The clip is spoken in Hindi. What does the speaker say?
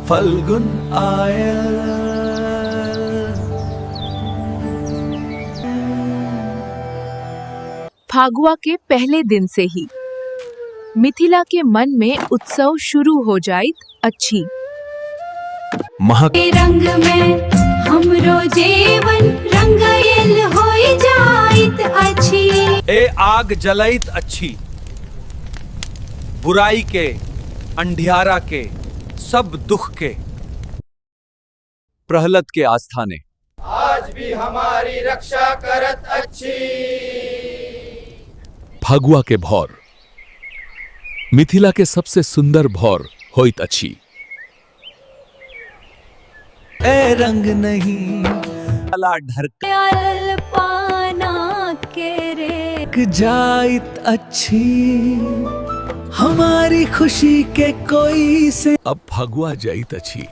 फल्गुन आयल। फागुआ के पहले दिन से ही मिथिला के मन में उत्सव शुरू हो जाइत अच्छी। महक रंग में हमरो जीवन रंगायल होई जाइत अच्छी। ए आग जलैत अच्छी, बुराई के, अंधियारा के, सब दुख के। प्रहलद के आस्थाने आज भी हमारी रक्षा करत अच्छी। फगुआ के भौर मिथिला के सबसे सुंदर भौर होइत अच्छी। ए रंग नहीं अला ढरक आयल पाना के रे जाइत अच्छी, हमारी खुशी के कोई से अब फगुआ जाइत अच्छी।